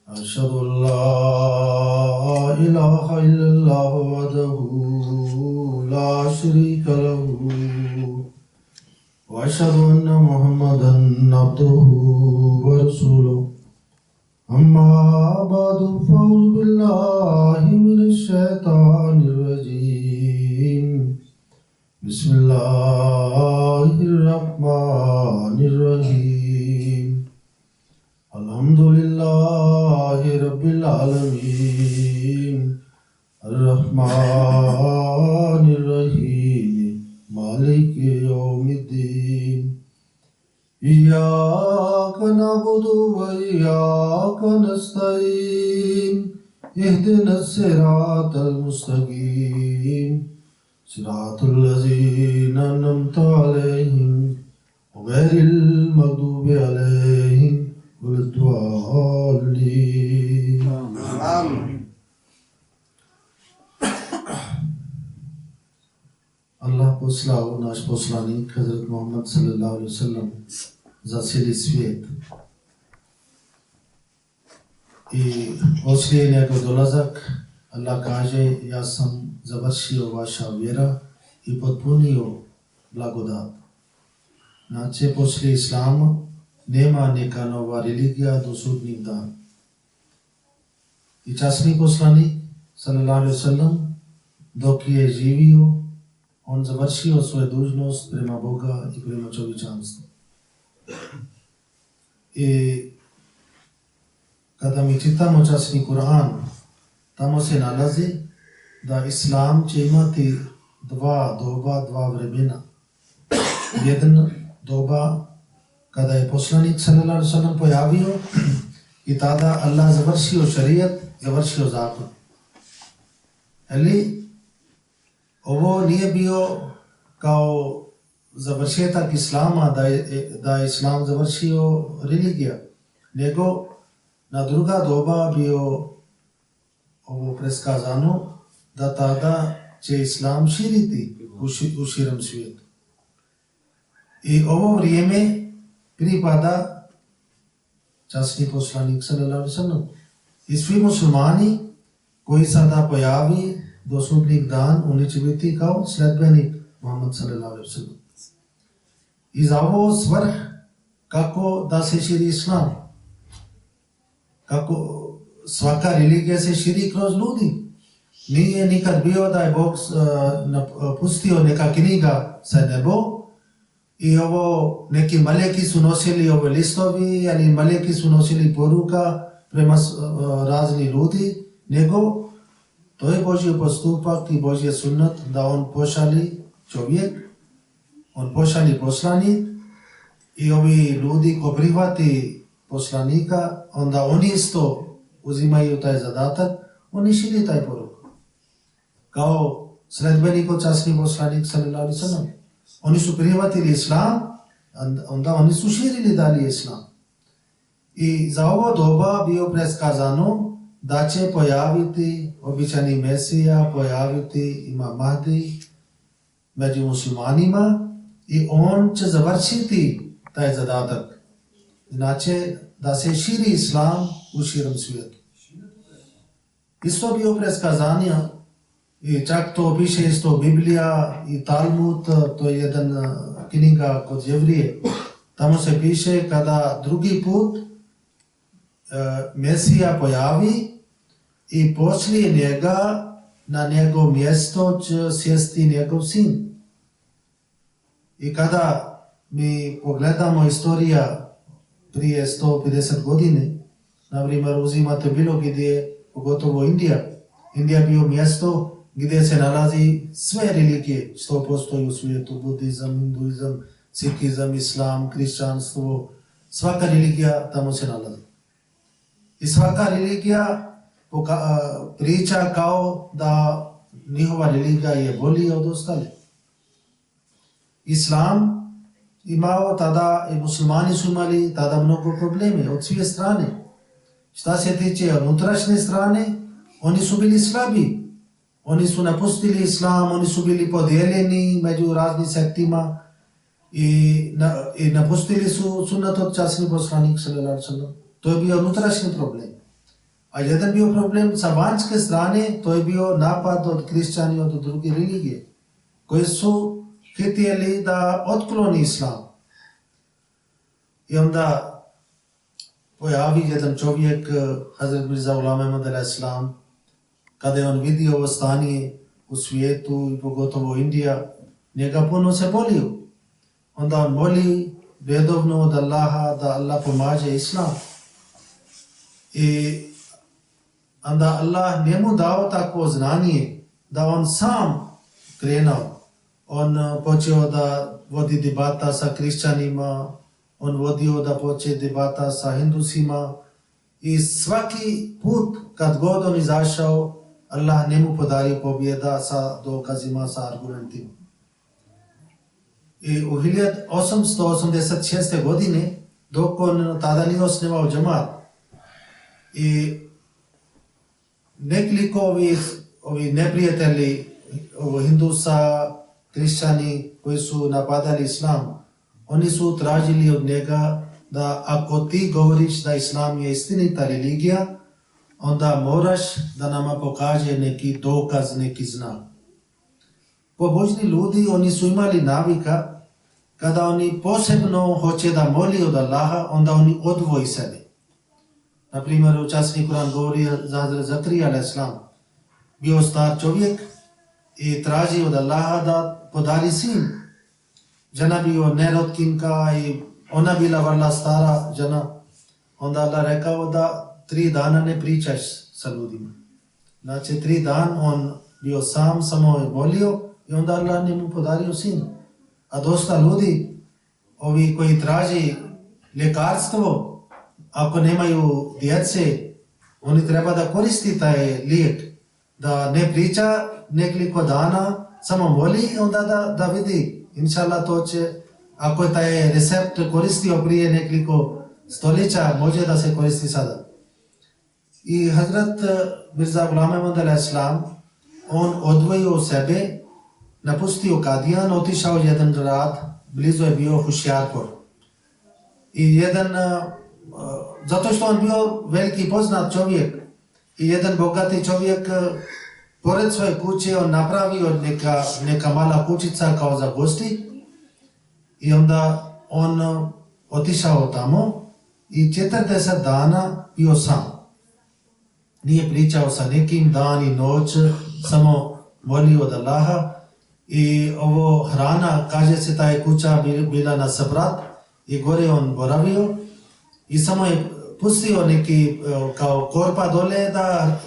أشهد أن لا إله إلا الله وحده لا شريك له وأشهد أن محمدا عبده ورسوله أما بعد فأعوذ بالله من الشيطان الرجيم بسم الله الرحمن الرحيم الحمد لله رب العالمين الرحمن الرحيم مالك يوم الدين إياك نعبد وإياك نستعين اهدنا الصراط المستقيم صراط الذين أنعمت عليهم غير المغضوب عليهم ولا الضالين آمين. Allah poslao naš poslanik Hazret Muhammad sallallahu alaihi wasallam za cijeli svijet. I poslije njegov dolazak Allah kaže: ja sam završio vaša vjera i potpunio blagodat. Znači, poslije Islama nema neka nova religija do sudnjeg dana. I časni poslanik sallallahu alaihi wasallam dok je živio, on završio svoju dužnost prema Boga i prema čovječanstvu. I kada mi čitamo časni Kur'an, tamo se nalazi da Islam će imati dva doba, dva vremena. Jedna doba kada je poslanik sallallahu alejhi ve sellem pojavio i tada Allah završio šarijat, završio zakon. Ali ovo nije bio kao završetak Islama, da je Islam završio religija, nego na druga doba bio ovo preskazano da tada će Islam širiti u širem svijetu. I ovo vrijeme pripada časni poslanik sallallahu alejhi ve sellem. I svi muslimani koji sada pojavi do sudnjeg dan, oni će biti kao sledbenik Muhammed sallallahu alejhi ve sellem. I za ovo svrh kako da se širi Islam. Kako svaka religija se širi kroz ljudi. Nije nikad bio da je Bog pustio neka knjiga sa nebo i ovo neki maleki su nosili ove listovi, ali maleki su nosili poruka prema razni ljudi, nego to je Božji postupak i Božji sunnet da on pošali čovjek, on pošali poslanik i ovi ljudi ko prihvati poslanika, onda oni isto uzimaju taj zadatak, oni širi taj poruk. Kao sledbenik od časni poslanik sallallahu alejhi ve sellem. Oni su prihvatili Islam, onda oni su širili dalje Islam. I za ovo doba bio preskazano da će pojaviti običani Mesija, pojaviti Imam Mahdi među muslimanima i on će završiti taj zadatak. Znači da se širi Islam u širem svijetu. Isto bio preskazanje i čak to piše isto Biblija i Talmud, to je jedan knjiga kod Jevrije. Tamo se piše kada drugi put Mesija pojavi i poslije njega na njegov mjesto će sjesti njegov sin. I kada mi pogledamo istorija prije 150 godine, na primjer uzimate bilo gdje, pogotovo Indija. Indija je bio mjesto gdje se nalazi sve religije što postoji u svijetu, budizam, hinduizam, sikizam, islam, kršćanstvo, svaka religija tamo se nalazi. I svaka religija priča kao da njihova religija je bolja od ostalih. Islam imao tada, i muslimani su imali tada mnogo probleme od svije strane. Šta se tiče unutrašnje strane, oni su bili slabi. Oni su napustili Islam, oni su bili podijeljeni među raznim sektima i napustili su sunnet od časni poslanik sallallahu alejhi ve sellem. To je bio unutrašnji problem. A jedan bio problem sa vanjske strane, to je bio napad od kršćani od druge religije, koji su htjeli da otkloni islam. I onda pojavi jedan čovjek, Hazret Mirza Ghulam Ahmad al-Islam, kada je on vidio ovo stanje u svijetu i pogotovo Indija, njega puno se bolio. Onda on moli redovno od Allaha da Allah pomaže islam. I onda Allah njemu dao takvo znanje da on sam krenuo. On počeo da vodi debata sa kršćanima, on vodio da počne debata sa hindusima i svaki put kad god on izašao, Allah njemu podario pobjeda sa dokazima, sa argumentima. I u 1886. godine, dok on tada nije osnivao džemat, i nekoliko ovih neprijatelji Hindusa, kršćani koji su napadali islam, oni su tražili od njega da ako ti govoriš da islam je istinita religija, onda moraš da nama pokaže neki dokaz, neki znak. Pobožni ljudi, oni su imali navika, kada oni posebno hoće da moli od Allaha, onda oni odvoji sebe. Naprimjer, učasni Kur'an govori za Hazret Zakarija al-Islam. Bio star čovjek i traži od Allaha da podari sin. Žena bio nerotkinka i ona bila vrlo stara žena. Onda Allah rekao da 3 dana ne pričaš sa ljudima. Znači 3 dana on bio sam, samo je molio i onda Allah njemu podario sin. A dosta ljudi, ovi koji traži ljekarstvo, ako nemaju djece, oni treba da koristi taj lijek. Da ne priča nekoliko dana, samo moli i onda da vidi. Inšallah to će, ako je taj recept koristio prije nekoliko stoljeća, može da se koristi sada. I Hazret Mirza Ghulam Ahmad al-Islam, on odvojio sebe, napustio Kadijan, otišao u jedan grad, blizu je bio Hoshiarpur. I zato što on bio veliki poznat čovjek i jedan bogati čovjek, pored svoje kuće on napravio neka mala kućica kao za gosti i onda on otišao tamo i 40 dana bio sam. Nije pričao sa nekim dan i noć, samo molio od Allaha i ovo hrana, kaže se ta je kuća bila na sabrat i gore on boravio i samo je pustio neki kao korpa dole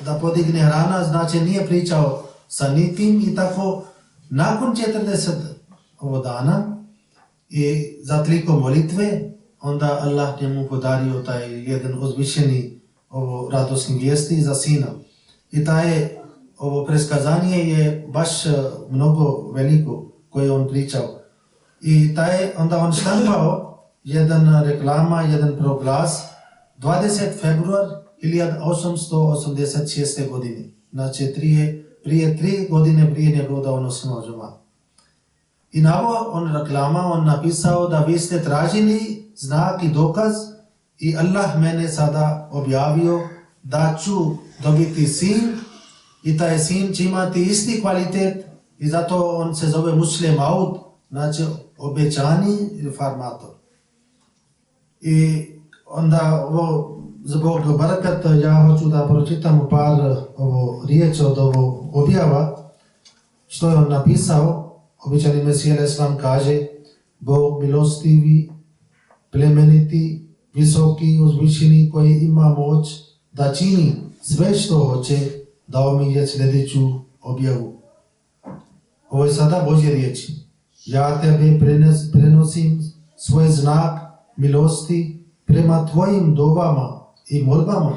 da podigne hrana, znači nije pričao sa nikim i tako nakon 40 dana i za toliko molitve, onda Allah njemu podario taj jedan uzvišeni radosni vijesti za sina. I ovo preskazanje je baš mnogo veliko koje on pričao. I onda on štampao jedan reklama, jedan proglas 20. februar 1886. godine. Znači prije 3 godine prije nego da on osnovao džemat. I na ovo on reklama, on napisao da vi ste tražili znak i dokaz i Allah mene sada objavio da ću dobiti sin i taj sin će imati isti kvalitet i zato on se zove Muslim Maud, znači obećani reformator. I onda zbog barakata ja hoću da pročitam par riječi od ovo objava što je on napisao. Običani Mesija Islam kaže: Bog milostivi, plemeniti, visoki, uzvišeni koji ima moć da čini sve što hoće, dao mi je sljedeću objavu. Ovo je sada Božje riječi. Ja tebe prenosim svoj znak milosti prema tvojim dovama i molbama.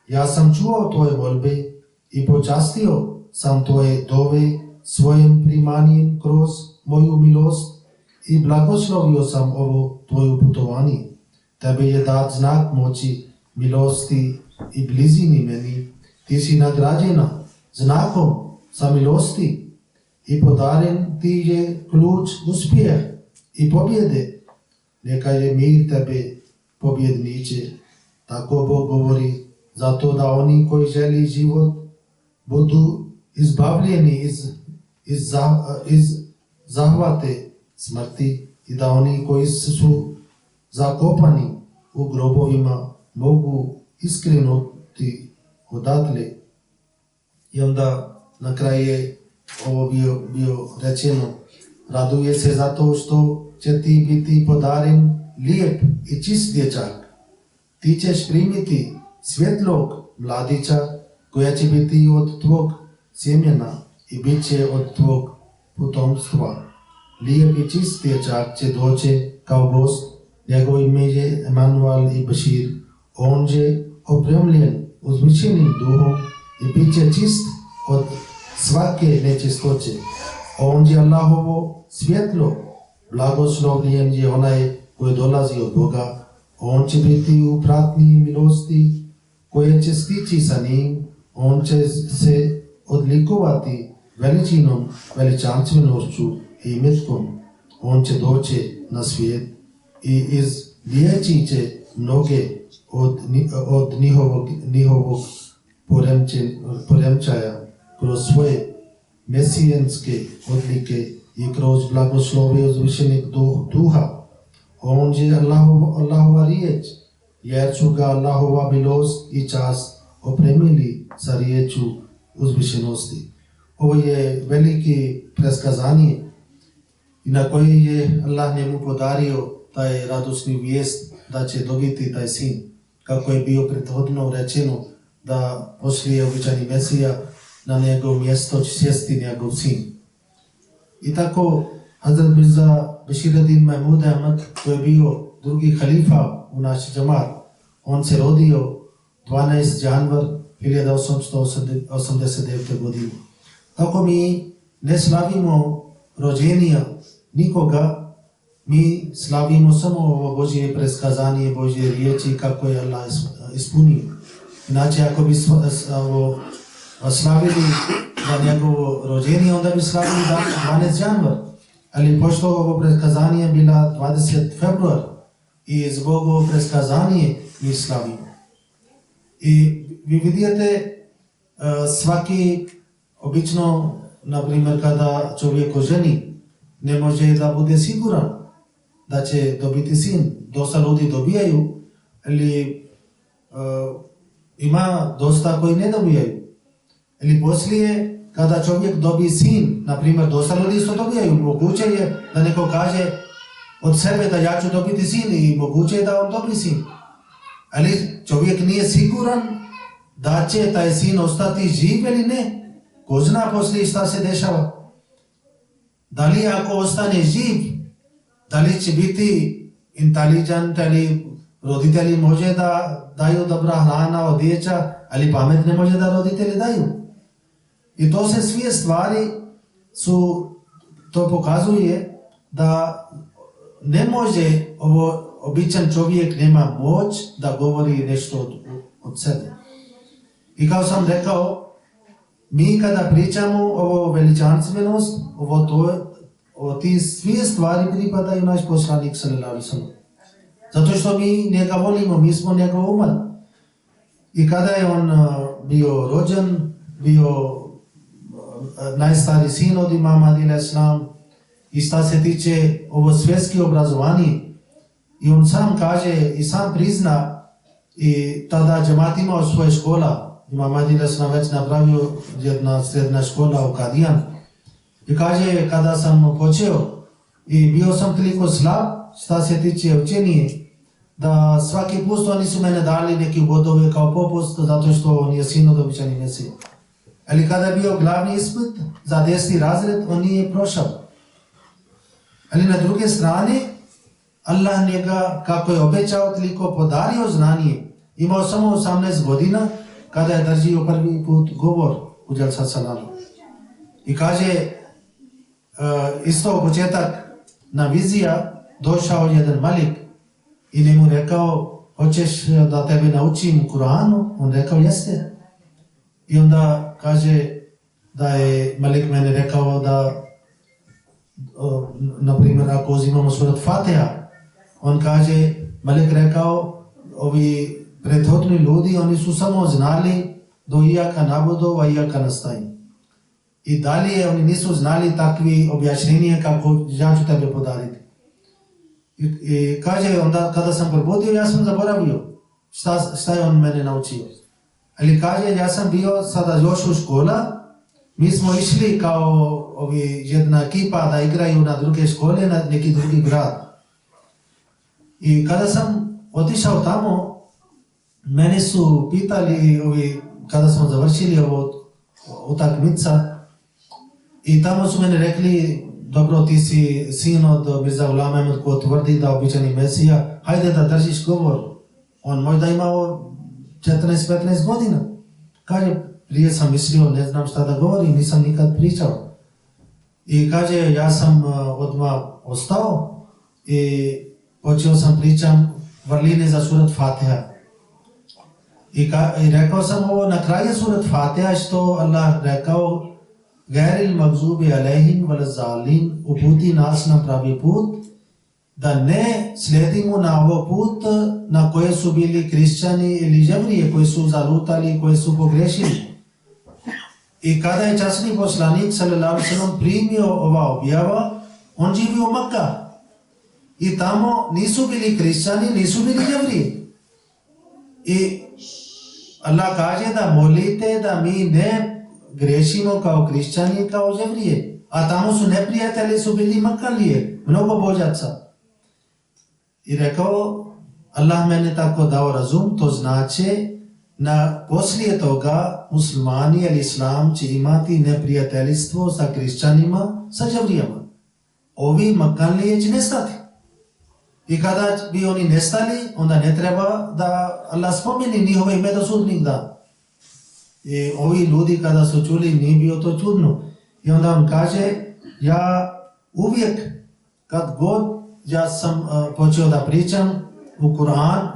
Ja sam čuo tvoje molbe i počastio sam tvoje dove svojim primanjem kroz moju milost i blagoslovio sam ovo tvoje putovanje. Tebe je dat znak moći, milosti i blizini meni. Ti si nagrađena znakom sa milosti i podaren ti je ključ uspjeh i pobjede. Neka je mir tebe pobjedniče. Tako Bog govori zato da oni koji želi život budu izbavljeni iz zahvate smrti i da oni koji su zakopani u grobovima mogu iskrenuti odatle. I onda na kraju je ovo bio rečeno, raduje se zato što će ti biti podaren lijep i čist dječak. Ti ćeš primiti svjetlog mladića koja će biti od tvog sjemena i bit će od tvog potomstva. Lijep i čist dječak će doći kao gost, njegov ime je Emanuel i Bashir. On je opremljen uzvišenim duhom i bit će čist od svake nečistoće. On je Allahovo svjetlo, blagoslovljen je onaj koji dolazi od Boga. On će biti u pratnji milosti koje će stići sa njim. On će se odlikovati veličinom, veličanstvenošću i imetkom. On će doći na svijet i izliječit će mnoge od njihovog poremčaja kroz svoje mesijanske odlike i kroz blagoslove uzvišenog duha. On je Allahova riječ, jer su ga Allahova milost i čast opremili sa riječu uzvišenosti. Ovo je veliki preskazanje i na koji je Allah njemu podario taj radosni vijest da će dobiti taj sin. Kako je bio prethodno rečeno da poslije običajni Mesija na njegov mjesto će sjesti njegov sin. I tako Hazrat Mirza Bashir Eddin Mahmud Ahmad, koji je bio drugi halifa u naš džamat, on se rodio 12. januar 1889. godine. Kako mi ne slavimo rođenja nikoga, mi slavimo samo ovo Božje preskazanje, Božje riječi kako je Allah ispunio. Inače, ako bi slavili za njegovo rođenje, onda bi slavili 12. januar. Ali pošto ovo preskazanje je bila 20. februar i zbog ovo preskazanje mi slavimo. I vi vidite svaki, obično, na primjer, kada čovjek oženi, ne može da bude siguran da će dobiti sin. Dosta ljudi dobijaju, ali ima dosta koji ne dobijaju. Ili poslije, kada čovjek dobije sin, na primjer, dosta ljudi isto dobijaju, moguće je da neko kaže od sebe da ja ću dobiti sin i moguće je da on dobije sin. Ali čovjek nije siguran da će taj sin ostati živ ili ne. Ko zna poslije šta se dešava? Da li ako ostane živ, da li će biti inteligent ili roditelji može da daju dobra hrana, odjeća, ali pamet ne može da roditelji daju. I to se sve stvari to pokazuje da ne može običan čovjek nema moć da govori nešto od sebe. I kao sam rekao, mi kada pričamo o veličanstvenost, ti sve stvari pripadaju naš poslanik sallallahu alejhi ve sellem. Zato što mi njega volimo, mi smo njegov umat. I kada je on bio rođen, bio najstariji sin od imama alejhi selam, i šta se tiče ovo svjetski obrazovanje, i on sam kaže i sam prizna, i tada džemat imao svoje škola, imam alejhi selam već napravio jedna srednja škola u Kadijan, i kaže kada sam počeo i bio sam toliko slab šta se tiče učenje, da svaki put oni su mene dali neki bodove kao popust zato što on je sin od običajni Mesija. Ali kada je bio glavni ispit za 10. razred, on nije prošao. Ali na druge strane, Allah njega, kako je obećao, toliko podario znanje. Imao samo 18 godina kada je držio prvi put govor u Dželsa Salamu. I kaže, isto početak na vizija, došao jedan malik i njemu rekao, hoćeš da tebe naučim Kur'anu? On rekao, jeste. I onda kaže da je malik mene rekao da, na primjer, ako uzimamo surat Fatiha, on kaže, malik rekao, ovi prethodni ljudi, oni su samo znali do iyaka nabudu wa iyaka nasta'in. I dalje oni nisu znali takvi objašnjenje kako ja ću tebe podariti. I kaže onda kada sam probudio, ja sam zaboravio šta je on mene naučio. Ali kaže, ja sam bio sada još u škola, mi smo išli kao jedna ekipa da igraju na druge škole, na neki drugi grad. I kada sam otišao tamo, mene su pitali, kada smo završili ovo utakmica, i tamo su meni rekli, dobro, ti si sin od Mirza Ghulam Ahmad ko tvrdi da običani Mesija, hajde da držiš govor. On možda imao 14-15 godina. Kaže, prije sam mislio, ne znam šta da govorim, nisam nikad pričao. I kaže, ja sam odmah ostao i počeo sam pričam vrline za surat Fatiha. I rekao sam ovo na kraju surat Fatiha što Allah rekao, Gairil magzubi alaihim walazalin, uputi nas na pravi put, da ne slijedimo na ovo put na koje su bili kršćani ili jevrije, koji su zalutali, koji su pogrešili. I kada je časni poslanik sallallahu alejhi ve sellem primio ova objava, on živi u Makka. I tamo nisu bili kršćani, nisu bili jevriji. I Allah kaže da molite da mi ne grešimo kao kršćani, kao jevrije. A tamo su neprijatelji, su bili Makalije, mnogo božaca. I rekao, Allah mene tako dao razum, to znači poslije toga muslimani ili islam će imati neprijateljstvo sa kršćanima, sa jevrijama. Ovi Makalije će nestati. I kada bi oni nestali, onda ne treba da Allah spomeni njihove ime do sudnjeg dana. I ovi ljudi kada su čuli, nije bio to čudno. I onda on kaže, ja uvijek, kad god ja sam počeo da pričam u Kur'an,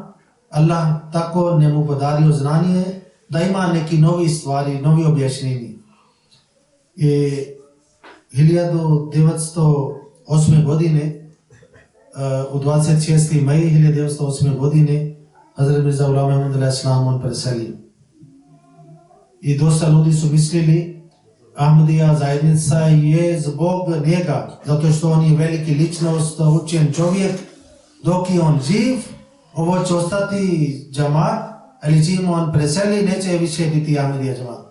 Allah tako njemu podario znanje da ima neki novi stvari, novi objašnjenje. I 1908. godine, u 26. maj 1908. godine, Hazrat Mirza Ghulam Ahmad al-Islam on preselio. I dosta ljudi su mislili, Ahmadija zajednica je zbog njega, zato što on je veliki ličnost, učen čovjek, dok je on živ, ovo će ostati džamat, ali čim on preseli, neće više biti Ahmadija džamat.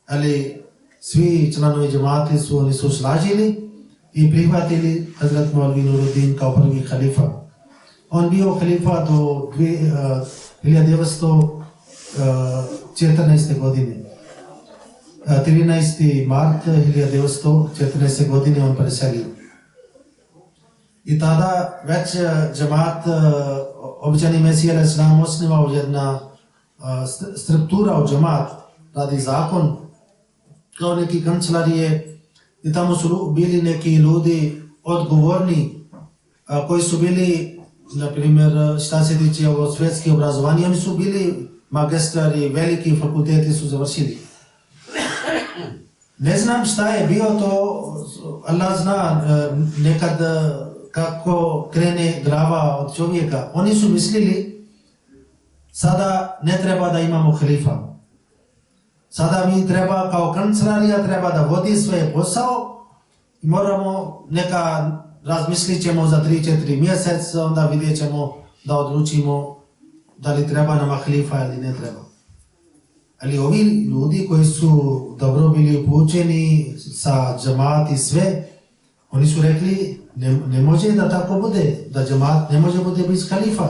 Ali svi članovi džamati oni su slažili i prihvatili Hazrat Maulvi Nuruddin kao prvi halifa. On bio halifa do 1914. godine. 13. mart 1914. godine on preselio. I tada već džamat običani Mesija alaih salam osnivao jedna struktura u džamat, radi zakon, kao neki kancelarije, i tamo su bili neki ljudi odgovorni koji su bili, na primjer, šta se tiče ovo svjetske obrazovanje, oni su bili magistri, veliki fakulteti su završili. Ne znam šta je bio to, Allah zna nekad kako krene glava od čovjeka. Oni su mislili, sada ne treba da imamo halifa. Sada mi treba kao kancelarija, treba da vodi svoje posao i moramo neka, razmislit ćemo za 3-4 mjeseca, onda vidjet ćemo da odlučimo da li treba nama halifa ili ne treba. Ali ovi ljudi koji su dobro bili upućeni sa džamat i sve, oni su rekli, ne može da tako bude, da džamat ne može bude bez halifa.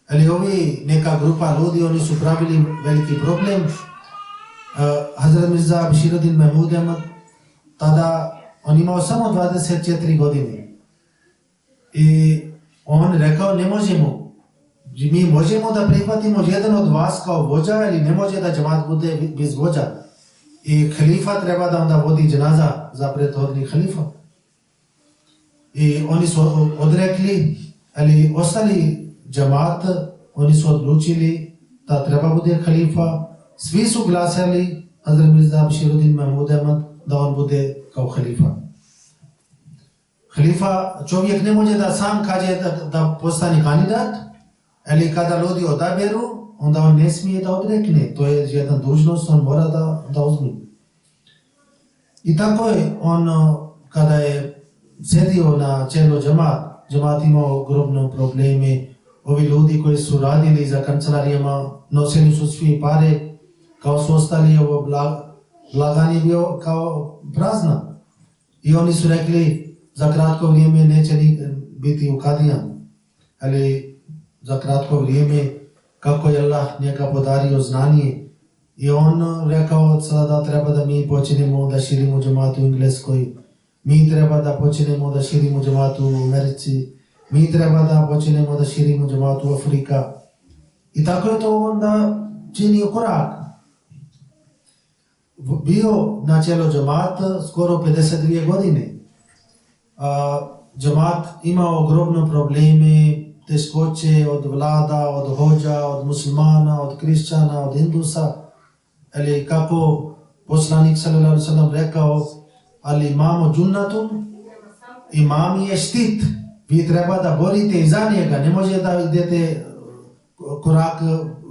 Ali ovi, neka grupa ljudi, oni su pravili veliki problem. Hazrat Mirza Bashiruddin Mahmud Ahmad, tada on imao samo 24 godine. I on rekao, ne možemo. Mi možemo da prihvatimo jedan od vas kao vođa, ili ne može da džamat bude bez vođa. I halifa treba da onda vodi dženaza za prethodni halifa. I oni su odrekli, ali ostali džamat, oni su odlučili da treba bude halifa. Svi su glasali Hazrat Mirza Bashiruddin Mahmud Ahmad da on bude kao halifa. Halifa, čovjek ne može da sam kaže da postane kandidat, Ali kada ljudi odaberu, onda on ne smije da odrekne. To je jedna dužnost, on mora da uzme. I tako je on, kada je sedio na čelo džemat imao ogromne probleme. Ovi ljudi koji su radili za kancelarijama, nosili su svi pare, kao su ostali, ovo blaganje bio kao prazna. I oni su rekli, za kratko vrijeme neće biti u Kadijan. Ali za kratko vrijeme, kako je Allah njega podario znanje. I on rekao sada treba da mi počinemo da širimo džemat u Engleskoj. Mi treba da počinemo da širimo džemat u Americi. Mi treba da počinemo da širimo džemat u Afrika. I tako je to onda činio korak. Bio na čelo džemata skoro 52 godine. Džemat imao ogromne probleme, teškoće od vlada, od hođa, od muslimana, od kršćana, od hindusa. Ali kako poslanik sallallahu alejhi ve sellem rekao, ali imamo džunnatun, imam je štit. Vi treba da borite iza njega, ne može da idete korak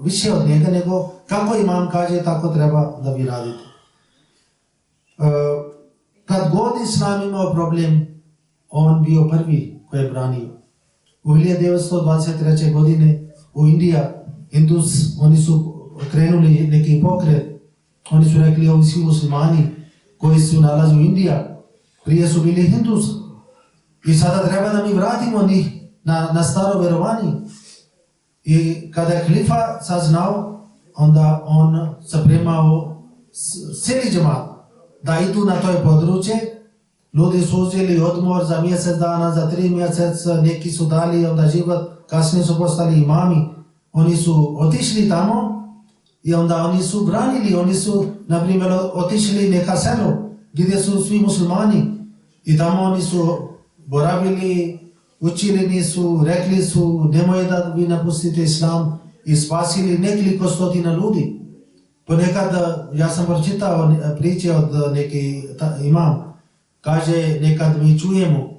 više od njega, nego kako imam kaže, tako treba da vi radite. Kad god Islam imao problem, on bio prvi koji je branio. U 1923. godine u Indija, Hindus, oni su krenuli neki pokret. Oni su rekli, ovi svi muslimani koji su nalazi u Indija, prije su bili Hindus. I sada treba da mi vratimo njih na staro verovanje. I kada je halifa saznao, onda on zapremao cijeli džemat da idu na to područje. Ljudi su uzeli odmor za mjesec dana, za 3 mjeseca, neki su dali onda život, kasnije su postali imami. Oni su otišli tamo i onda oni su branili, oni su, na primjer, otišli neka selo gdje su svi muslimani i tamo oni su boravili, učili su, rekli su nemoj da vi napustite islam i spasili nekoliko stotina ljudi. Ponekad, ja sam pročitao priče od neki imam, kaže nekad mi čujemo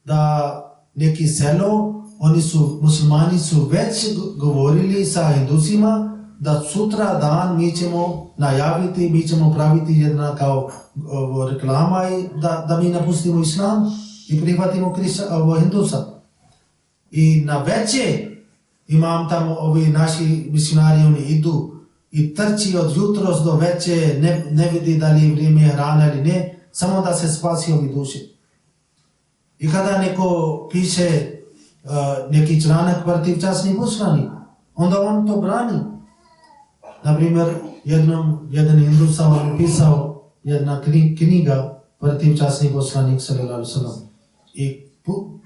da neki selo, oni su, muslimani su već govorili sa hindusima da sutra dan mi ćemo najaviti, mi ćemo praviti jedna kao reklama i da mi napustimo islam i prihvatimo hindusa. I na veće imam tamo ovi naši misionari, oni idu i trči od jutros do veće, ne vidi da li je vrijeme hrana ili ne, samo da se spasi ovi duše. I kada neko piše neki članak protiv časnih poslanika, onda on to brani. Naprimjer, jedan Hindusa on pisao jedna knjiga protiv časnih poslanika sallallahu alejhi ve sellem i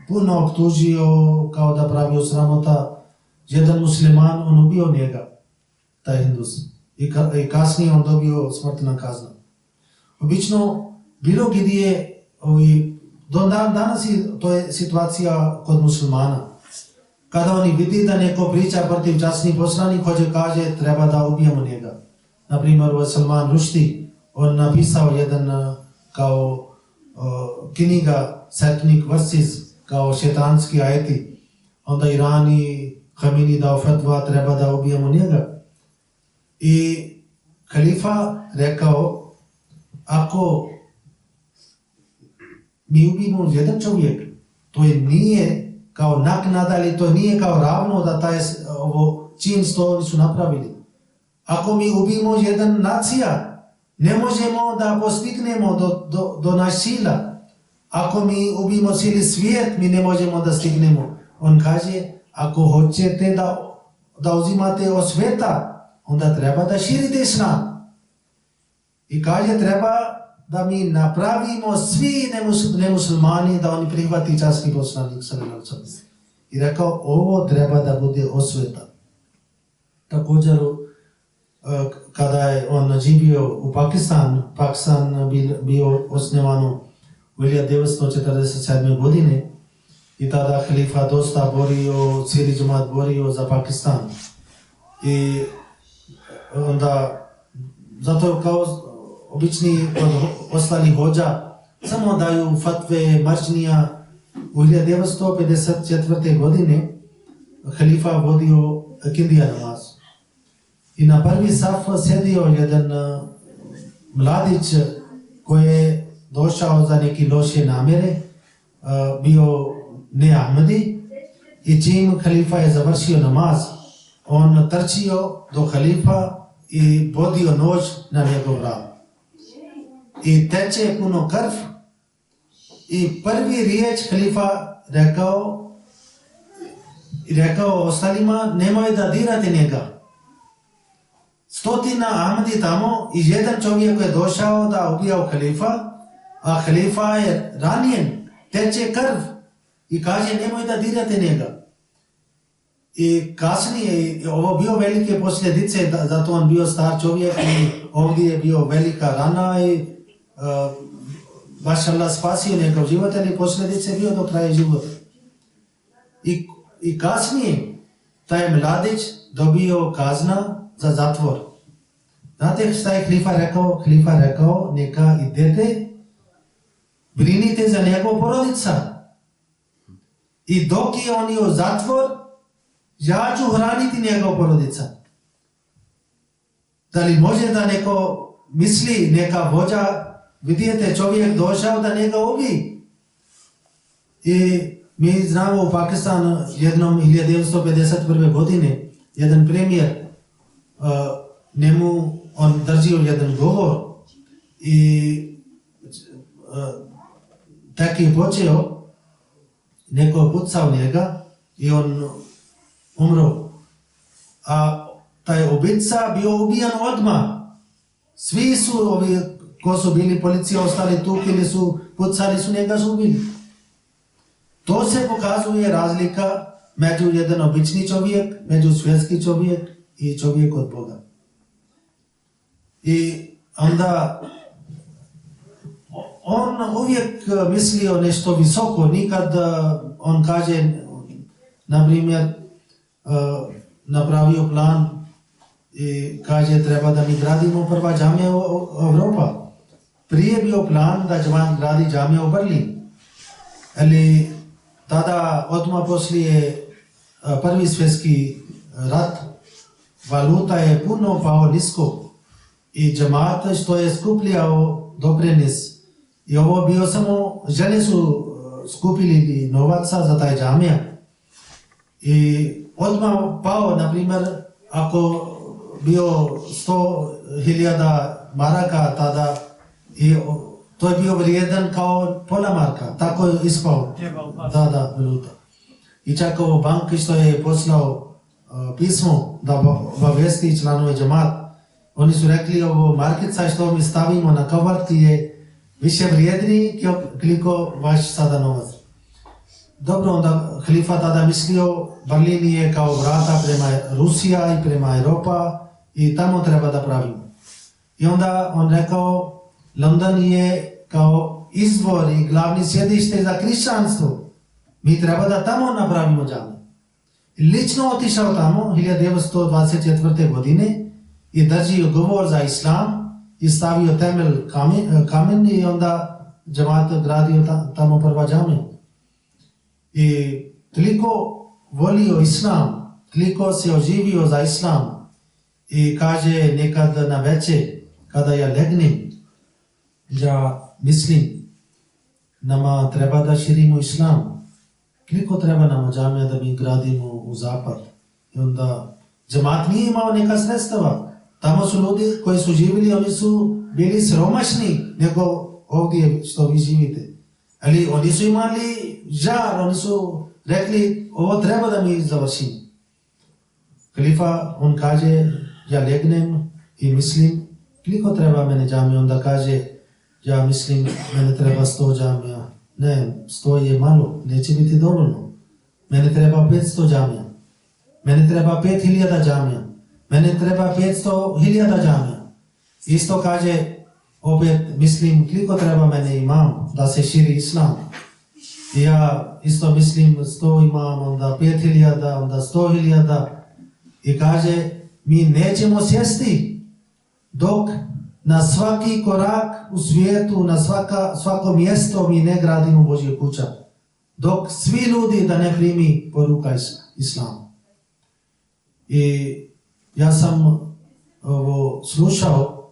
puno optužio kao da pravio sramota. Jedan musliman, on ubio njega, taj Hindus. I kasnije on dobio smrtna kazna. Obično, bilo gdje, danas to je situacija kod muslimana. Kada oni vidi da neko priča protiv časnih poslanika, hoće kaže treba da ubijemo njega. Naprimjer, Salman Rushdie, on napisao jedan kao knjiga Satanic Verses, kao šetanski ajeti. Onda Irani, Khamenei dao fatva, treba da ubijemo njega. I halifa rekao, ako mi ubijemo jedan čovjek, to je nije kao naknada, ali to nije kao ravno da taj čin što oni su napravili. Ako mi ubijemo jedan nacija, ne možemo da postignemo do naš sila. Ako mi ubijemo cijeli svijet, mi ne možemo da stignemo. On kaže, ako hoćete da uzimate od sveta, onda treba da širite islam. I kaže, treba da mi napravimo svi nemuslimani da oni prihvati časni poslanik sallallahu alejhi ve sellem. I rekao, ovo treba da bude osveta. Također, kada je on živio u Pakistan bio osnovan u 1947. godine i tada halifa dosta borio, cijeli džemat borio za Pakistan. I onda, zato kao obični od ostalih hođa samo daju fatve mržnja. U 1954. godine halifa vodio kindija namaz. I na prvi saf sjedio jedan mladić koji je došao za neki loše namjere, bio neahmedi, i čim halifa je završio namaz, on trčio do halifa i bodio nož na njegov vrat. I teče puno krv, i prvi riječ halifa rekao ostalima, nemoj da dirate njega. Stotina Ahmadi tamo i jedan čovjek je došao da ubijao halifa, a halifa je ranjen, teče krv i kaže nemoj da dirate njega. I kasnije, ovo bio velike posljedice, zato on bio star čovjek i ovdje je bio velika rana i baš Allah spasio njegov život, ali posljedice je bio do kraja života. I kasnije taj mladić dobio kazna za zatvor. Znate šta je halifa rekao? Halifa rekao, neka idete, brinite za njegov porodica. I dok je on u zatvor, ja ću hraniti njegov porodica. Da li može da neko misli, neka vođa, vidite čovjek došao da njega ubi. I mi znamo u Pakistanu jednom 1951. godine jedan premijer, njemu on držio jedan govor i tako je počeo, neko je pucao njega i on umro. A taj ubica bio ubijan odmah. Svi su ovi ko su bili policija ostali tukili su, pucali su, njega su ubili. To se pokazuje razlika među jedan obični čovjek, među svjetski čovjek i čovjek od Boga. I onda on uvijek mislio nešto visoko, nikad on kaže, na primjer, napravio plan i kaže treba da mi gradimo prva džamija u Evropa. Prije bio plan da džaman gradi džamija u Berlin. Ali tada odmah poslije prvi svjetski rat valuta je puno pao nisko i džamat što je skupljao doprinos. I ovo bio samo, žene su skupili novaca za taj džamija. I odmah pao, na primjer, ako bio 100.000 maraka tada, i to je bio vrijedan kao pola marka, tako je ispao. Da, valuta. I čak ovo banki što je poslao pismo da obavesti članove džamat, oni su rekli ovo markica što mi stavimo na kavarti je više vrijedni koliko vaš sada novac. Dobro, onda halifa tada mislio Berlin je kao vrata prema Rusija i prema Europa i tamo treba da pravimo. I onda on rekao London je kao izvor i glavni sjedište za kršćanstvo. Mi treba da tamo napravimo džamiju. Lično otišao tamo 1924. godine i držio govor za islam i stavio temelj kamen i onda džamat gradio tamo prva džamija. I toliko volio islam, toliko se oživio za islam i kaže nekad na večer kada ja legnem, ja mislim nama treba da širimo islam. Koliko treba nama džamija da mi gradimo u zapad? I onda džamat nije imao neka sredstava. Tamo su ljudi koji su živjeli, oni su bili siromašni nego ovdje što vi živite. Ali oni su imali žar, oni su rekli ovo treba da mi završimo. Halifa, on kaže, ja legnem i mislim, koliko treba mene džamija? Onda kaže, ja mislim, mene treba 100 džamija. Ne, 100 je malo, neće biti dovoljno. Mene treba 500 džamija. Mene treba 5000 džamija. Mene treba 500.000 džamija. Isto kaže, opet mislim, koliko treba mene imam da se širi islam. I ja isto mislim, 100 imam, onda 5000, onda 100.000. I kaže, mi nećemo sjesti dok na svaki korak u svijetu, na svako mjesto mi ne gradimo Božja kuća. Dok svi ljudi da ne primi poruka islamu. I ja sam ovo slušao,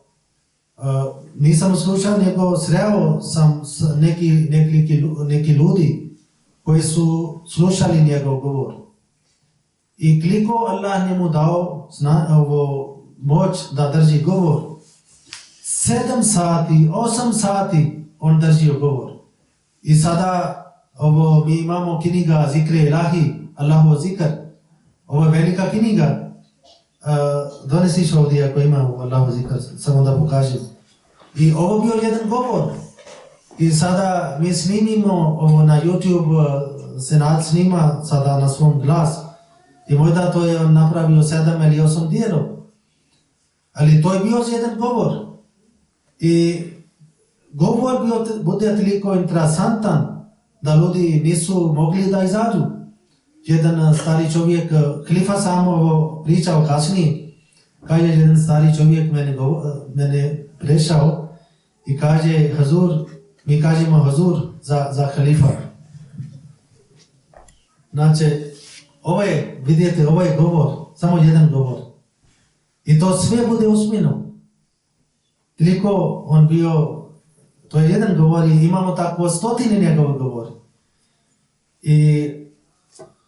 nisam slušao, nego sreo sam neki ljudi koji su slušali njegov govor. I koliko Allah njemu dao moć da drži govor, 7 sati, 8 sati on držio govor. I sada mi imamo knjiga Zikre Ilahi, Allahov zikr. Ovo je velika knjiga. Donesiš ovdje ako imamo Allahov zikr, samo da pokažem. I ovo bio jedan govor. I sada mi snimimo na YouTube, Senat snima sada na svom glas. I možda to je on napravio 7 ili 8 dijelov. Ali to je bio jedan govor. I govor bude toliko interesantan da ljudi nisu mogli da izađu. Jedan stari čovjek, Halifa sam ovo pričao kasnije, kaže jedan stari čovjek mene prešao i kaže Hazur, mi kažemo Hazur za Halifa. Znači, vidite, ovo je govor, samo jedan govor. I to sve bude usmjeno. Toliko on bio, to je jedan govor i imamo tako 100 njegov govor. I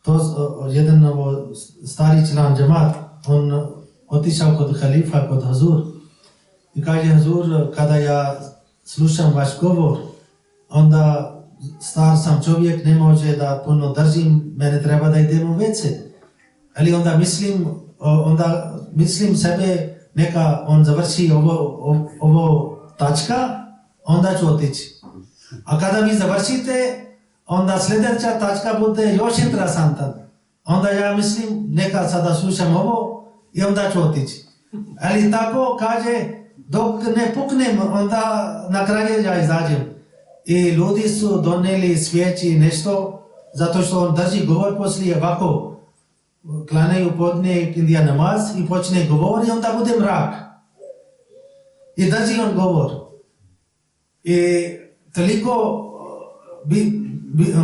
to jedan stari član džemat, on otišao kod Halifa, kod Hazur i kaže Hazur, kada ja slušam vaš govor, onda star sam čovjek, ne može da puno držim, mene treba da idem u WC. Ali onda mislim sebe, neka on završi ovo tačka, onda ću otići. A kada vi završite, onda sljedeća tačka bude još interesantan. Onda ja mislim, neka sada slušam ovo i onda ću otići. Ali tako kaže, dok ne puknem, onda na kraju ja izađem. I ljudi su doneli svijeći nešto, zato što on drži govor poslije ovako. Klanjaju podne kindija namaz i počne govor i onda bude mrak. I drži on govor. I toliko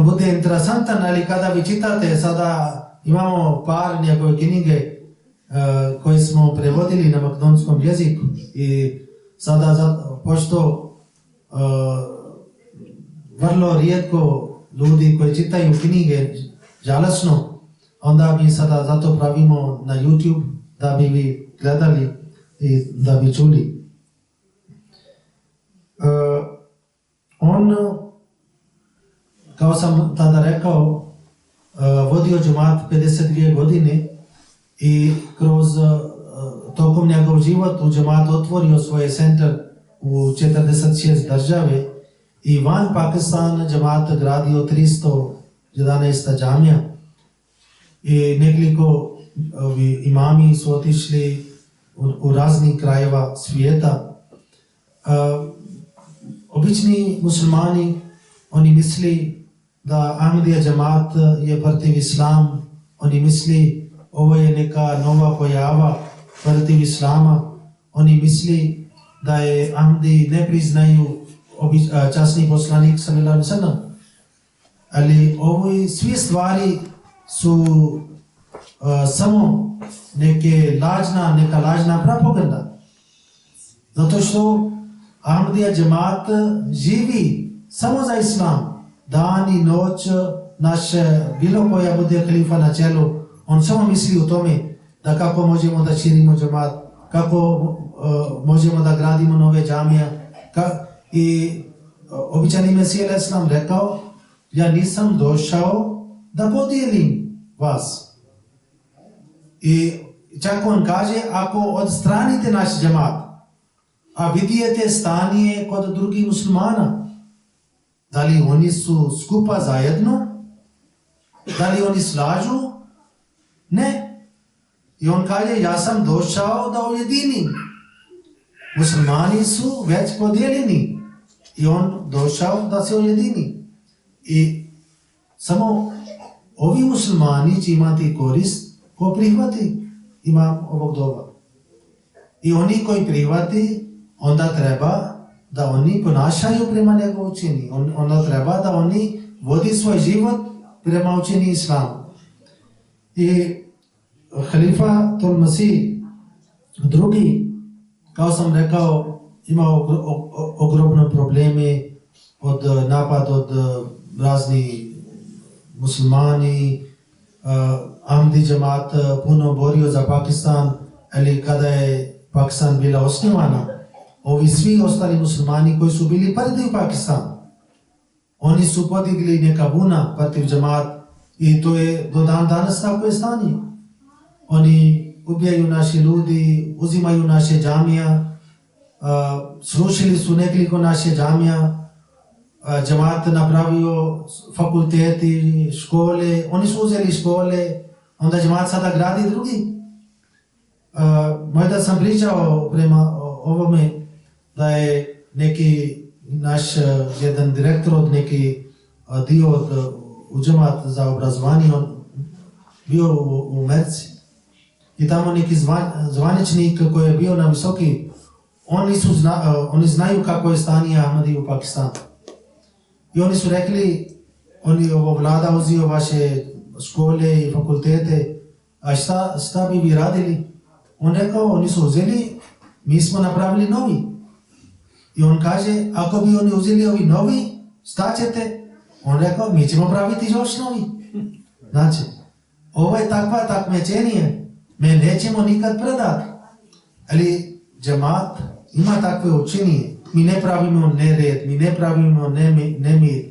bude interesantan, ali kada vi čitate, sada imamo par njegove knjige koje smo prevodili na makedonskom jeziku i sada pošto vrlo rijetko ljudi koji čitaju knjige žalosno, onda mi sada zato pravimo na YouTube da bi vi gledali i da bi čuli. On, kao sam tada rekao, vodio džemat 52 godine i kroz tokom njegov život u džemat otvorio svoj centar u 46 države i van Pakistana džemat gradio 311 džamija i nekoliko imami su otišli u raznih krajeva svijeta. Obični muslimani, oni misli da Ahmadija džemat je protiv islam, oni misli ovo je neka nova pojava protiv islama, oni misli da je Ahmadi ne priznaju časni poslanik sallallahu alejhi ve sellem. Ali ovo svi stvari su samo neka lažna propaganda. Zato što Ahmadija džemat živi samo za islam. Dan i noć, bilo koja bude halifa na čelu, on samo misli o tome da kako možemo da širimo džemat, kako možemo da gradimo nove džamije. I običani Mesija Islam rekao, ja nisam došao da podijelim vas. I čak on kaže, ako odstranite naš džemat, a vidijete stanje kod drugih muslimana, da li oni su skupa zajedno, da li oni slažu? Ne. I on kaže, ja sam došao da ujedinim. Muslimani su već podijeljeni i on došao da se ujedini. I samo ovi muslimani će imati korist ko prihvati imam ovog doba. I oni koji prihvati, onda treba da oni ponašaju prema njegovu učini. Onda treba da oni vodi svoj život prema učini islamu. I Halifa Tul Masih drugi, kao sam rekao, imao ogromne probleme od napad od razni muslimani, Ahmadi Jamaat puno borio za Pakistan, ali kada je Pakistan bila osnovana, ovi svi ostali muslimani koji su bili prvi u Pakistan, oni su podigli neka buna protiv Jamaat i to je do dan danas tako je stanje. Oni ubijaju naši ljudi, uzimaju naše džamija, srušili su nekoliko naše džamija, Jamaat napravio fakulteti, škole, oni su uzeli škole, onda Jamaat sada gradi drugi. Možda sam pričao prema ovome da je neki naš jedan direktor od neki dio u Jamaat za obrazovanje, on bio u Americi. I tamo neki zvaničnik koji je bio na visoki, oni znaju kako je stanje Ahmadi u Pakistanu. I oni su rekli, ovo vlada uzio vaše škole i fakultete, a šta bi vi radili? On rekao, oni su uzeli, mi smo napravili novi. I on kaže, ako bi oni uzeli ovi novi, šta ćete? On rekao, mi ćemo praviti još novi. Znači, ovo je takva takmičenje, mi nećemo nikad predati. Ali Jamaat ima takve učenje. Mi ne pravimo nered, mi ne pravimo nemir.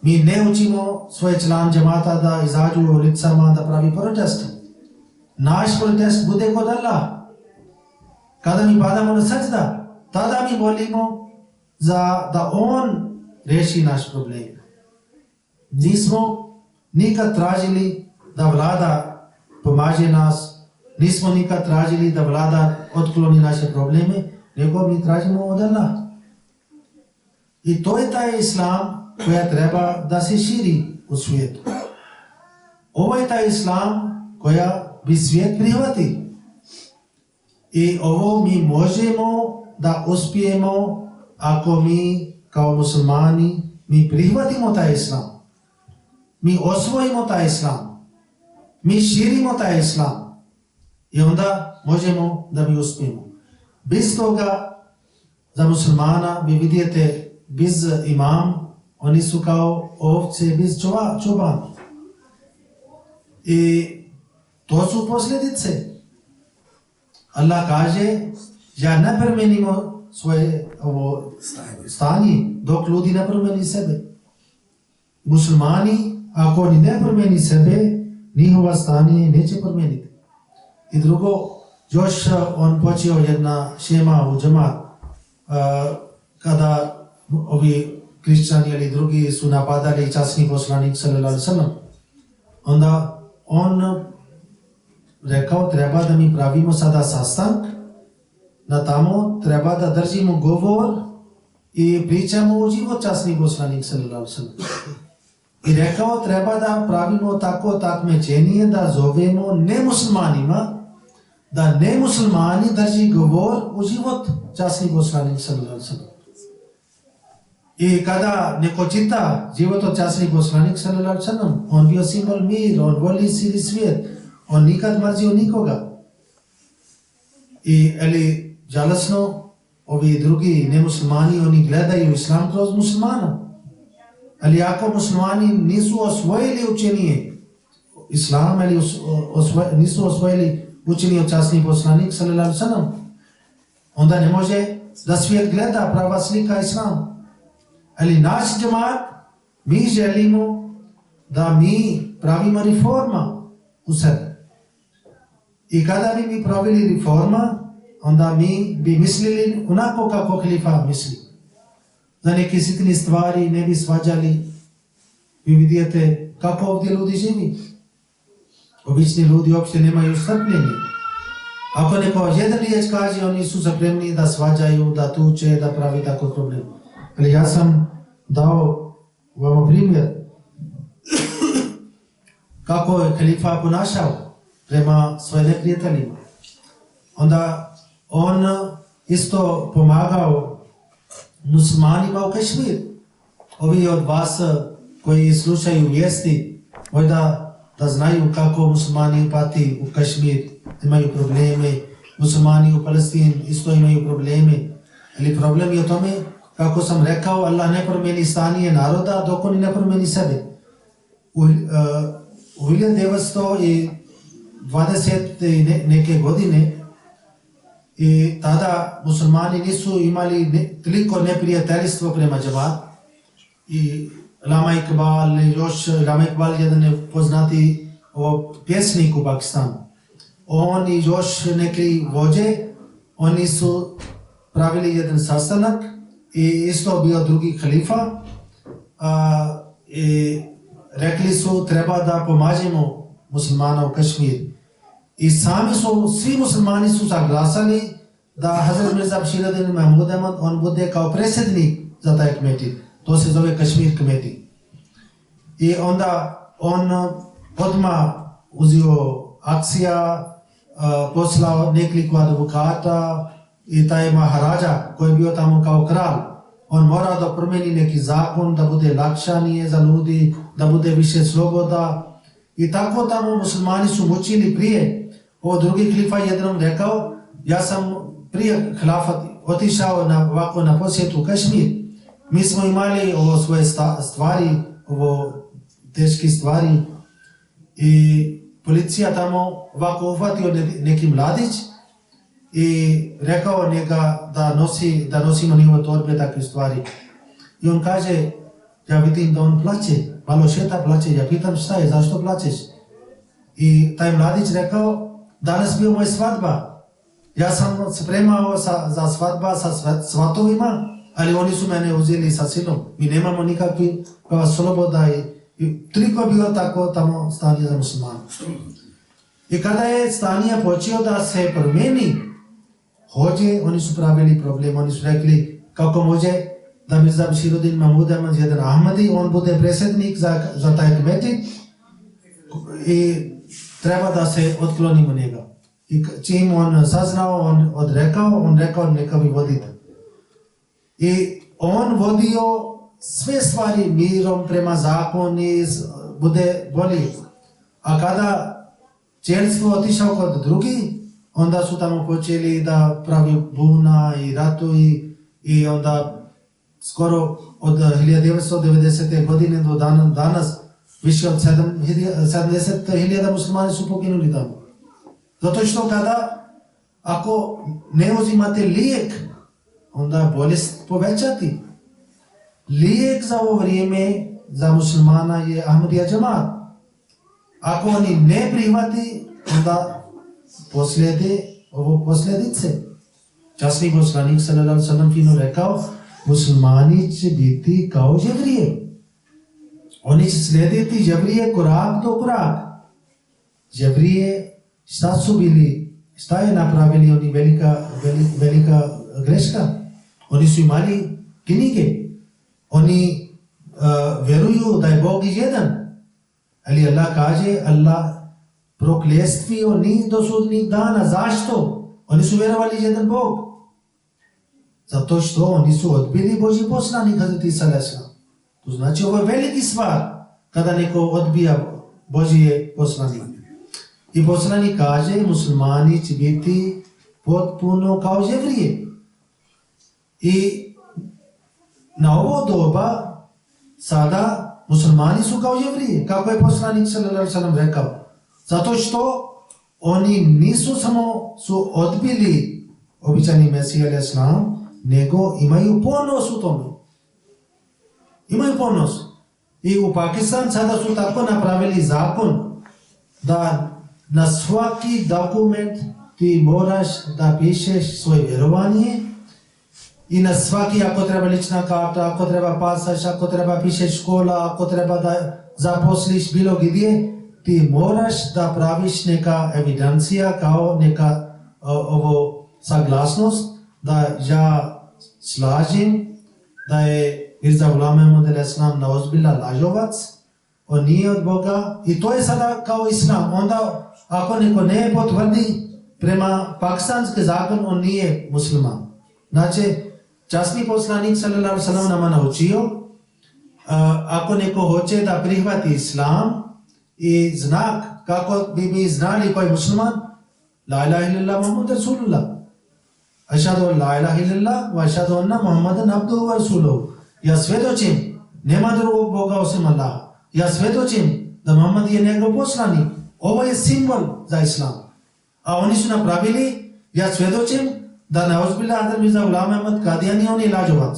Mi ne učimo svoje član Jamaata da izađu u ulicama da pravi protest. Naš protest bude kod Allah. Kada mi padamo na sajda, tada mi molimo da on reši naš problem. Nismo nikad tražili da vlada pomaže nas, nismo nikad tražili da vlada otkloni naše probleme, nego mi tražimo od Allah. I to je taj islam koja treba da se širi u svijetu. Ovo je taj islam koja bi svijet prihvati. I ovo mi možemo da uspijemo ako mi kao muslimani mi prihvatimo taj islam. Mi osvojimo taj islam. Mi širimo taj islam. I onda možemo da mi uspijemo. Bez toga za muslimana vi vidite bez imam, oni su kao ovce bez čobana. I to su posljedice. Allah kaže, ja ne promenimo svoje stanje dok ljudi ne promeni sebe. Muslimani, ako oni ne promeni sebe, njihova stanje neće promeniti. I drugo, još on počeo jedna šema u Jamaat, kada ovi kršćani ili drugi su napadali časni poslanik sallallahu alejhi ve sellem, onda on rekao treba da mi pravimo sada sastanak, na tamo treba da držimo govor i pričamo o život časni poslanik sallallahu alejhi ve sellem. I rekao treba da pravimo tako takmičenje da zovemo nemuslimanima, da nemuslimani drži govor o život časni poslanik sallallahu alejhi ve sellem. I kada neko čita život od časni poslanik sallallahu alejhi ve sellem, on bio simbol mir, on voli cijeli svijet, on nikad mrzio nikoga. Ali žalosno, ovi drugi nemuslimani, oni gledaju islam kroz muslimana. Ali ako muslimani nisu osvojili učenje islam, ili nisu osvojili učenje od časni poslanik sallallahu alejhi ve sellem, onda ne može da svijet gleda prava slika islama. Ali naš Jamaat, mi želimo da mi pravimo reforma u sebi. I kada bi mi pravili reforma, onda mi bi mislili onako kako halifa misli. Da neke sitne stvari ne bi svađali. Vi vidite kako ovdje ljudi živi. Obični ljudi uopšte nemaju strpljenje. Ako neko jedan riječ kaže, oni su spremni da svađaju, da tuče, da pravi tako problem. Ali ja sam dao vam primjer kako je halifa ponašao prema svojim neprijateljima. Onda on isto pomagao muslimanima u Kašmir. Ovi od vas koji slušaju vijesti, možda da znaju kako muslimani pati u Kašmir, imaju probleme, muslimani u Palestini isto imaju probleme. Ali problem je u tome, kako sam rekao, Allah ne promijeni stanje naroda dok oni ne promijeni sebe. U 1920 neke godine i tada muslimani nisu imali toliko neprijateljstvo prema džemat. I Lama Iqbal jedan poznati pjesnik u Pakistanu. On i još neki vođe, oni su pravili jedan sastanak i isto bio drugi halifa. I rekli su treba da pomažemo muslimana u Kašmir. I svi muslimani su saglasali da Hazrat Mirza Bashiruddin Mahmud Ahmad on bude kao predsjednik za taj kmeti. To se zove Kašmir kmeti. I onda on odmah uzio akcija, poslao nekoliko advokata i taj Maharađa koji je bio tamo kao kralj. On mora da promijeni neki zakon, da bude lakšanije za ljudi, da bude više sloboda. I tako tamo muslimani su mučili prije. Ovo drugi halifa jednom rekao, ja sam prije hilafat otišao na posjetu Kašmir. Mi smo imali ovo svoje stvari, ovo teške stvari i policija tamo ovako uhvatio neki mladić i rekao njega da nosimo njegove torbe, takve stvari. I on kaže, ja vidim da on plaće, malo šeta plaće, ja pitam šta je, zašto plaćeš? I taj mladić rekao, danas bio moj svadba, ja sam spremao za svadba sa svatovima, ali oni su mene uzeli sa silom. Mi nemamo nikakvi sloboda i toliko je bilo tako tamo stanje za muslimana. I kada je stanje počeo da se promijeni, hođe, oni su pravili problem, oni su rekli kako može da Mirza Bashiruddin Mahmud Ahmad jedan Ahmadi, on bude predsjednik za taj kmeti i treba da se otklonimo njega. I čim on saznao, on rekao neka vi vodite. I on vodio sve stvari mirom prema zakoni, bude bolji. A kada čelstvo otišao kod drugi, onda su tamo počeli da pravi buna i ratovi i onda skoro od 1990. godine do danas više od 70.000 muslimani su poginuli tamo. Zato što ako ne uzimate lijek, onda bolest povećati. Lijek za ovo vrijeme za muslimana je Ahmadija džemat. Ako oni ne prihvati, onda poslijede ovo posljedice. Časni poslanik sallallahu alejhi ve sellem fino rekao, muslimani će biti kao jevrije. Oni će slijediti jevrije korak do korak. Jevrije šta su bili, šta je napravili oni velika greška? Oni su imali knjige. Oni vjeruju da je Bog jedan. Ali Allah kaže, Allah prokljestvio njih do sudnjeg dana. Zašto? Oni su vjerovali jedan Bog. Zato što oni su odbili Božji poslanik Hazrat Isa alejhi selam. To znači ovo je veliki stvar kada neko odbija Božji poslanik. I poslanik kaže, muslimani će biti potpuno kao jevrije. I na ovo doba sada muslimani su kao jevrije, kako je poslanik sallallahu alejhi ve sellem rekao. Zato što oni nisu samo odbili običajni Mesija alejhi selam, nego imaju ponos u tome. Imaju ponos. I u Pakistan sada su tako napravili zakon da na svaki dokument ti moraš da pišeš svoje vjerovanje i na svaki, ako treba lična karta, ako treba pasaž, ako treba pišeš škola, ako treba da zaposliš bilo gdje, ti moraš da praviš neka evidencija kao neka saglasnost da ja slažem da je Mirza Ghulam Ahmad alejhi selam nauzbillah lažovac, on nije od Boga i to je sada kao islam. Onda ako neko ne potvrdi prema pakistanski zakon, on nije musliman. Znači, časni poslanik sallallahu alejhi ve sellem nama naučio, ako neko hoće da prihvati islam, i znak kako bi mi znali koji musliman, la ilaha illallah Muhammad Rasulullah. Ašhadu an la ilaha illallah wa ašhadu anna Muhammadan abduhu wa rasuluhu. Ja svjedočim, nema drugog Boga osim Allaha. Ja svjedočim da Muhammad je njegov poslanik. Ovo je simbol za islam. A oni su napravili, ja svjedočim da na ozbilja Hadrat Mirza Ghulam Ahmad Qadiani on je lažovac.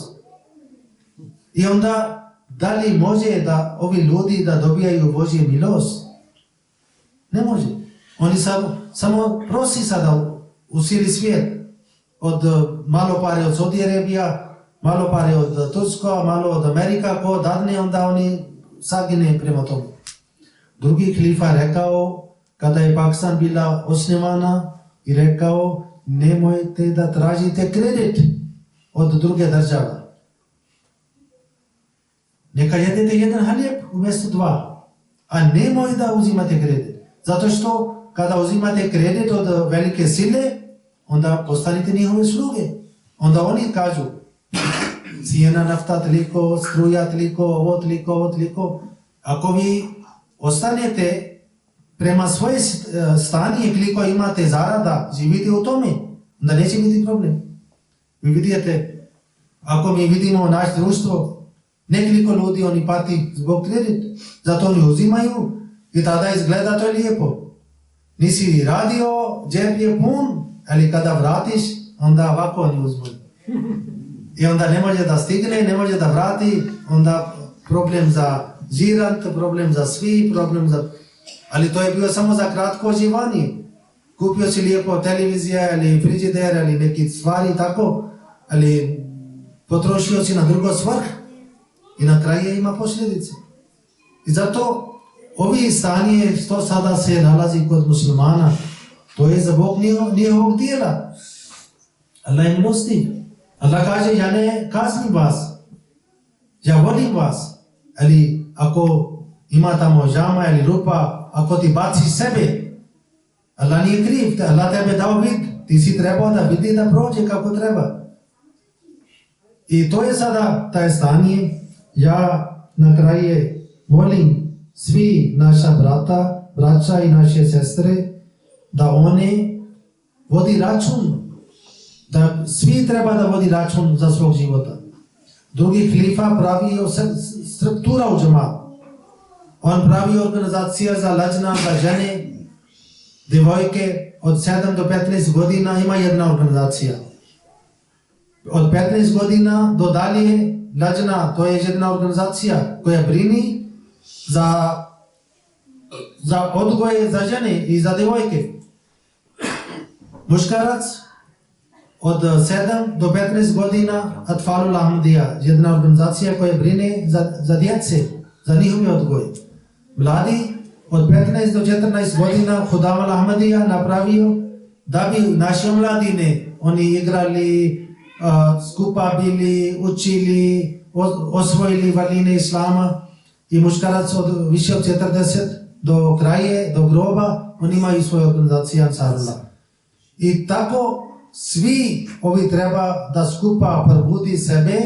I onda, da li može da ovi ljudi da dobijaju Božje milost? Ne može. Oni samo prosi sada u cijeli svijet. Od malo pare od Saudi Arabija, malo pare od Turska, malo od Amerika, ko dadne, onda oni sagine prema tomu. Drugi halifa je rekao, kada je Pakistan bila osnivana, i rekao, nemojte da tražite kredit od druge države. Neka jedete jedan halijep umjesto dva, a nemoj da uzimate kredit. Zato što kada uzimate kredit od velike sile, onda postanete njihove sluge. Onda oni kažu, cijena nafta toliko, struja toliko, ovo toliko. Ako vi ostanete prema svoje stanje koliko imate zarada, živite u tome, onda neće biti problem. Vi vidite, ako mi vidimo naše društvo, nekoliko ljudi oni pati zbog kredit, zato oni uzimaju i tada izgleda to je lijepo. Nisi radio, džep je pun, ali kada vratiš, onda ovako oni uzmaju. I onda ne može da stigne, ne može da vrati, onda problem za žirant, problem za svi, problem za... Ali to je bilo samo za kratko živanje. Kupio si lijepo televizija ili frižider ili neki stvari tako, ali potrošio si na drugo svrh i na kraju ima posljedice. I zato ovi stanje što sada se nalazi kod muslimana, to je zbog njihovog dijela. Allah je milostiv. Allah kaže, ja ne kaznim vas, ja volim vas, ali ako ima tamo žama ili rupa, ako ti baci sebe, Allah nije kriv, Allah tebe dao vid, ti si trebao da vidi da prođe kako treba. I to je sada taj stanje. Ja na kraju molim svi naša braća i naše sestre da one vodi račun, da svi treba da vodi račun za svog života. Drugi halifa pravi struktura u džematu. On pravi organizacija za lađna, za žene, devojke od 7 do 15 godina ima jedna organizacija. Od 15 godina do dalje lađna, to je jedna organizacija koja brini za odgoje za žene i za devojke. Muškarac od 7 do 15 godina Atfalul Ahmadija, jedna organizacija koja brine za djece, za njihove odgoje. Mladi od 15 do 14 godina Khudamal Ahmadija napravio da bi naše mladine oni igrali, skupa bili, učili, osvojili valine Islama. I muškarac od više od 40 do kraje, do groba, oni imaju svoju organizaciju Ansarullah. I tako svi ovi treba da skupa probudi sebe,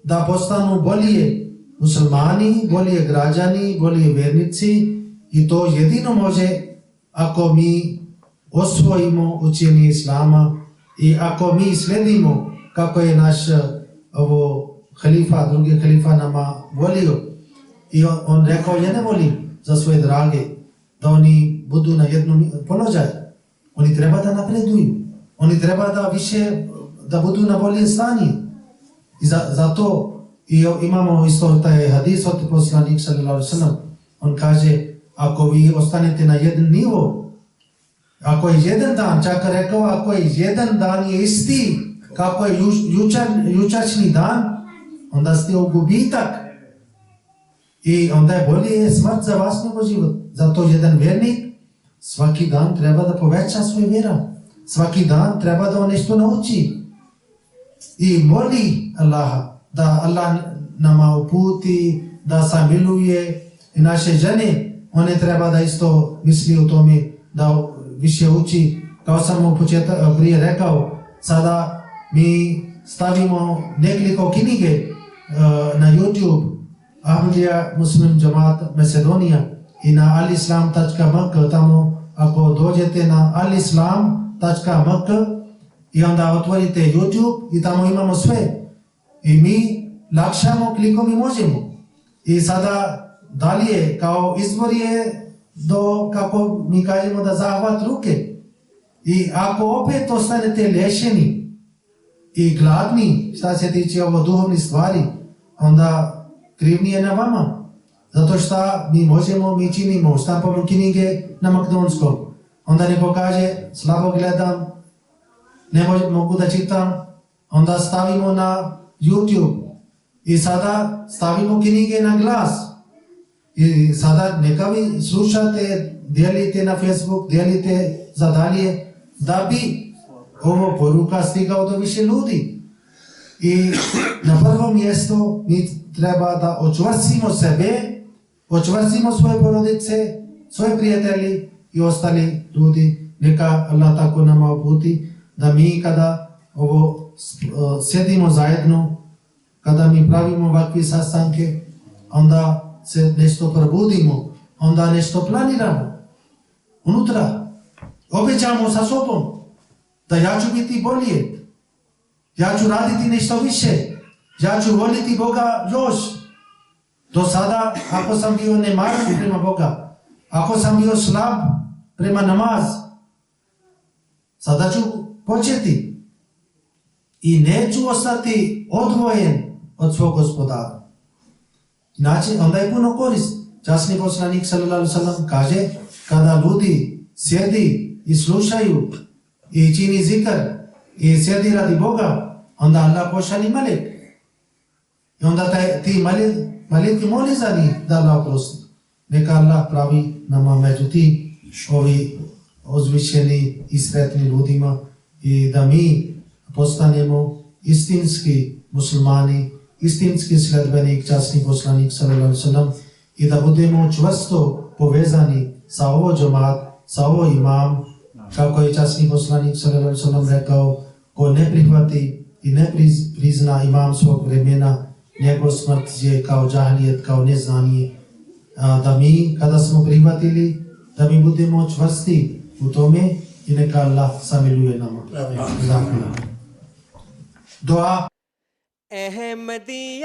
da postanu bolje muslimani, bolje građani, bolje vjernici, i to jedino može ako mi osvojimo učenje Islama i ako mi sledimo kako je naš halifa, drugi halifa nama volio. I on rekao, ja ne volim za svoje drage da oni budu na jednom položaju. Oni treba da napreduju. Oni treba da više, da budu na bolje stanje. I zato imamo isto taj hadis od poslanik sallallahu alejhi ve sellem. On kaže, ako vi ostanete na jedan nivo, ako je jedan dan, čak rekao, ako je jedan dan je isti kako je jučerašnji dan, onda ste u gubitak. I onda je bolje smrt za vas nego život. Zato jedan vjernik svaki dan treba da poveća svoju vjeru. Svaki dan treba da on nešto nauči. I moli Allaha da Allah nama uputi, da samiluje. I naše žene, one treba da isto misli o tome, da više uči. Kao sam u početku prije rekao, sada mi stavimo nekoliko knjige na YouTube, Ahmadija Muslim Jamaat Macedonia, i na alislam.mk, tamo ako dođete na alislam.mk i onda otvorite YouTube i tamo imamo sve. I mi lakšamo klikom i možemo. I sada dalje, kao izbor je do, kako mi kažemo, da zahvat ruke. I ako opet ostanete lešeni i gladni, šta se tiče ovo duhovnih stvari, onda krivnji je na vama. Zato što mi možemo, mi činimo, štampamo knjige na makedonskom. Onda neko kaže, slabo gledam, ne mogu da čitam, onda stavimo na YouTube i sada stavimo knjige na glas. I sada neka vi slušate, dijelite na Facebook, dijelite za dalje, da bi ovo poruka stigao do više ljudi. I na prvo mjesto mi treba da očvrstimo sebe, očvrstimo svoje porodice, svoje prijatelji i ostali ljudi. Neka Allah tako nama uputi da mi kada ovo sjedimo zajedno, kada mi pravimo ovakve sastanke, onda se nešto probudimo, onda nešto planiramo unutra. Obećamo sa sobom da ja ću biti bolje, ja ću raditi nešto više, ja ću voliti Boga još. Do sada, ako sam bio nemaran prema Boga, ako sam bio slab prema namaz, sada ću početi i neću ostati odvojen od svog gospodara. Znači, onda je puno korist. Časni poslanik sallallahu alejhi ve sellem kaže, kada ljudi sjedi i slušaju i čini zikr i sjedi radi Boga, onda Allah pošalje melek. I onda ti meleki moli za njih da Allah oprosti. Neka Allah pravi nama među ti ovi uzvišeni i sretni ljudima i da mi postanemo istinski muslimani, istinski sledbenik, časni poslanik sallallahu alejhi ve sellem i da budemo čvrsto povezani sa ovo džemat, sa ovo imam, kako je časni poslanik sallallahu alejhi ve sellem rekao, ko ne prihvati i ne prizna imam svog vremena, njegov smrt je kao džahlijet, kao neznanje. Da mi, kada smo prihvatili, da mi budemo čvrsti u tome i neka Allah samiluje nama. Dua. Ahmadiyyat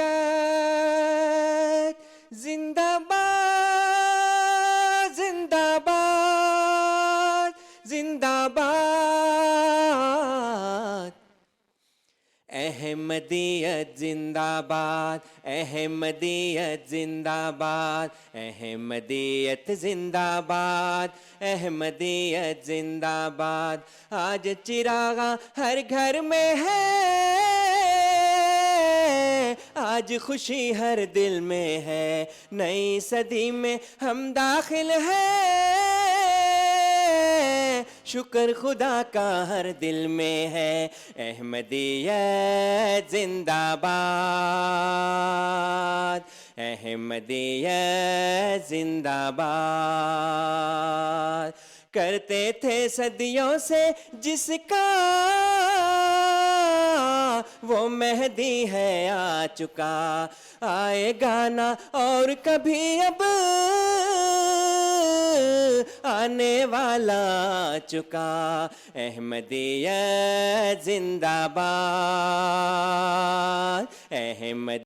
जिंदाबाद जिंदाबाद जिंदाबाद अहमदियत जिंदाबाद अहमदियत जिंदाबाद अहमदियत जिंदाबाद अहमदियत जिंदाबाद आज चिरागा हर घर में है आज खुशी हर दिल में है नई सदी में हम दाखिल हैं शुक्र खुदा का हर दिल में है अहमदियत जिंदाबाद अहमदियत जिंदाबाद करते थे सदियों से जिसका वो मेहदी है आ चुका आएगा ना और कभी अब आने वाला आ चुका अहमदियत जिंदाबाद अहमद